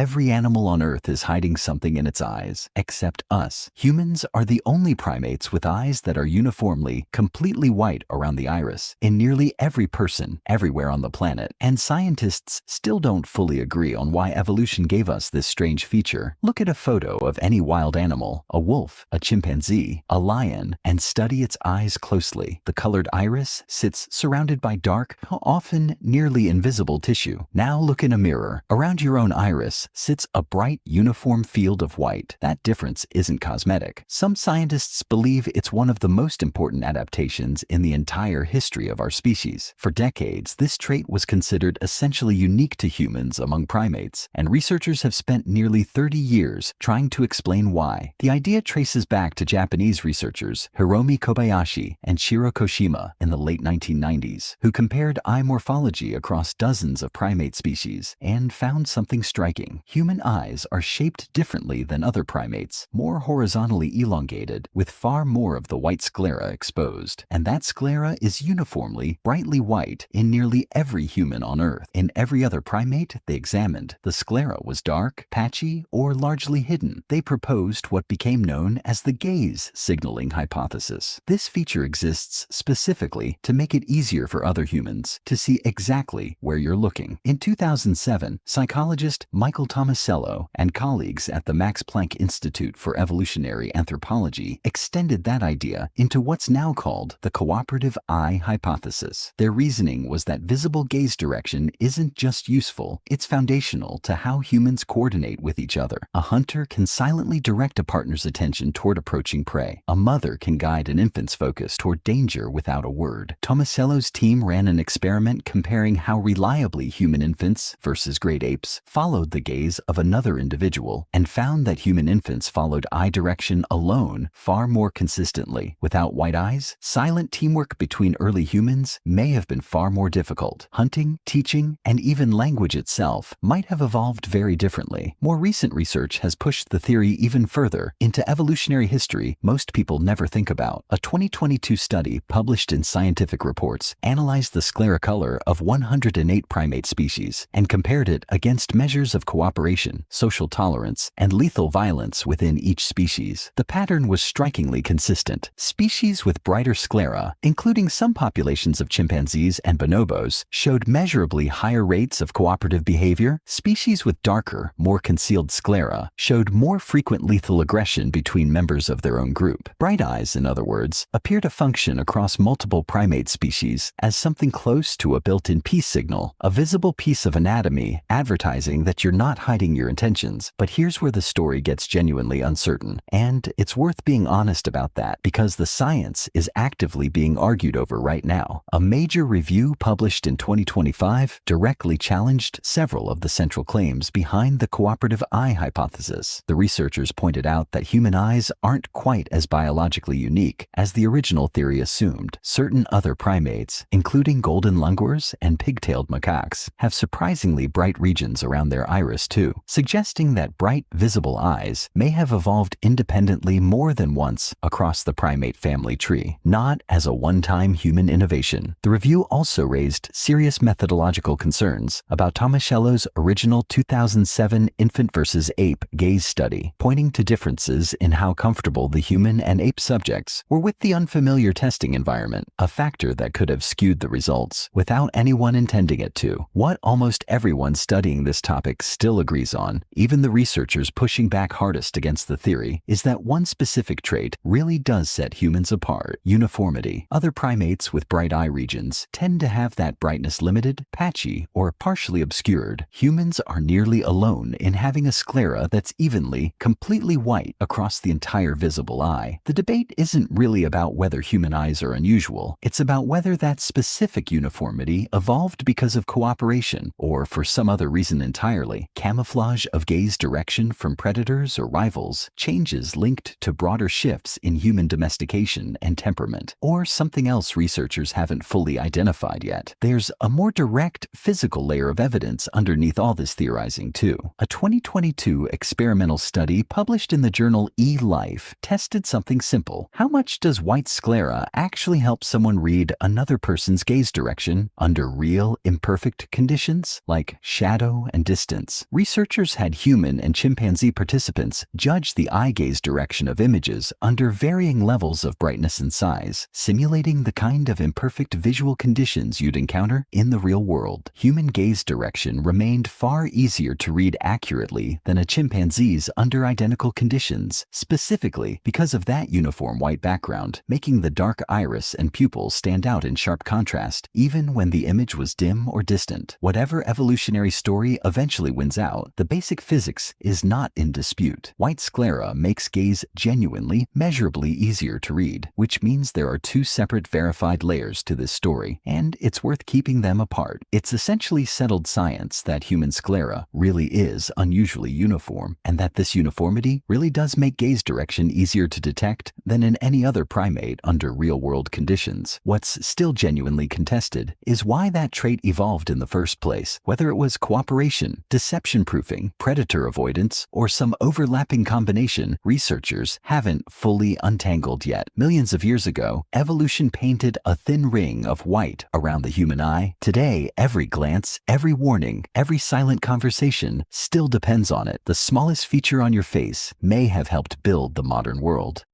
every animal on Earth is hiding something in its eyes, except us. Humans are the only primates with eyes that are uniformly, completely white around the iris in nearly every person, everywhere on the planet. And scientists still don't fully agree on why evolution gave us this strange feature. Look at a photo of any wild animal, a wolf, a chimpanzee, a lion, and study its eyes closely. The colored iris sits surrounded by dark, often nearly invisible tissue. Now look in a mirror. Around your own iris sits a bright, uniform field of white. That difference isn't cosmetic. Some scientists believe it's one of the most important adaptations in the entire history of our species. For decades, this trait was considered essentially unique to humans among primates, and researchers have spent nearly 30 years trying to explain why. The idea traces back to Japanese researchers Hiromi Kobayashi and Shiro Koshima in the late 1990s, who compared eye morphology across dozens of primate species and found something striking. Human eyes are shaped differently than other primates, more horizontally elongated, with far more of the white sclera exposed. And that sclera is uniformly, brightly white in nearly every human on Earth. In every other primate they examined, the sclera was dark, patchy, or largely hidden. They proposed what became known as the gaze signaling hypothesis. This feature exists specifically to make it easier for other humans to see exactly where you're looking. In 2007, psychologist Michael Tomasello and colleagues at the Max Planck Institute for Evolutionary Anthropology extended that idea into what's now called the Cooperative Eye Hypothesis. Their reasoning was that visible gaze direction isn't just useful, it's foundational to how humans coordinate with each other. A hunter can silently direct a partner's attention toward approaching prey. A mother can guide an infant's focus toward danger without a word. Tomasello's team ran an experiment comparing how reliably human infants versus great apes followed the gaze of another individual, and found that human infants followed eye direction alone far more consistently. Without white eyes, silent teamwork between early humans may have been far more difficult. Hunting, teaching, and even language itself might have evolved very differently. More recent research has pushed the theory even further into evolutionary history most people never think about. A 2022 study published in Scientific Reports analyzed the sclera color of 108 primate species and compared it against measures of cooperation, social tolerance, and lethal violence within each species. The pattern was strikingly consistent. Species with brighter sclera, including some populations of chimpanzees and bonobos, showed measurably higher rates of cooperative behavior. Species with darker, more concealed sclera showed more frequent lethal aggression between members of their own group. Bright eyes, in other words, appear to function across multiple primate species as something close to a built-in peace signal, a visible piece of anatomy advertising that you're not hiding your intentions. But here's where the story gets genuinely uncertain, and it's worth being honest about that because the science is actively being argued over right now. A major review published in 2025 directly challenged several of the central claims behind the cooperative eye hypothesis. The researchers pointed out that human eyes aren't quite as biologically unique as the original theory assumed. Certain other primates, including golden langurs and pig-tailed macaques, have surprisingly bright regions around their iris too, suggesting that bright, visible eyes may have evolved independently more than once across the primate family tree, not as a one-time human innovation. The review also raised serious methodological concerns about Tomasello's original 2007 infant versus ape gaze study, pointing to differences in how comfortable the human and ape subjects were with the unfamiliar testing environment, a factor that could have skewed the results without anyone intending it to. What almost everyone studying this topic still agrees on, even the researchers pushing back hardest against the theory, is that one specific trait really does set humans apart: uniformity. Other primates with bright eye regions tend to have that brightness limited, patchy, or partially obscured. Humans are nearly alone in having a sclera that's evenly, completely white across the entire visible eye. The debate isn't really about whether human eyes are unusual, it's about whether that specific uniformity evolved because of cooperation or for some other reason entirely. Camouflage of gaze direction from predators or rivals, changes linked to broader shifts in human domestication and temperament, or something else researchers haven't fully identified yet. There's a more direct physical layer of evidence underneath all this theorizing too. A 2022 experimental study published in the journal eLife tested something simple. How much does white sclera actually help someone read another person's gaze direction under real, imperfect conditions like shadow and distance? Researchers had human and chimpanzee participants judge the eye gaze direction of images under varying levels of brightness and size, simulating the kind of imperfect visual conditions you'd encounter in the real world. Human gaze direction remained far easier to read accurately than a chimpanzee's under identical conditions, specifically because of that uniform white background, making the dark iris and pupils stand out in sharp contrast, even when the image was dim or distant. Whatever evolutionary story eventually wins out, the basic physics is not in dispute. White sclera makes gaze genuinely, measurably easier to read, which means there are two separate verified layers to this story, and it's worth keeping them apart. It's essentially settled science that human sclera really is unusually uniform, and that this uniformity really does make gaze direction easier to detect than in any other primate under real-world conditions. What's still genuinely contested is why that trait evolved in the first place, whether it was cooperation, deception-proofing, predator avoidance, or some overlapping combination. Researchers haven't fully untangled yet. Millions of years ago, evolution painted a thin ring of white around the human eye. Today, every glance, every warning, every silent conversation still depends on it. The smallest feature on your face may have helped build the modern world.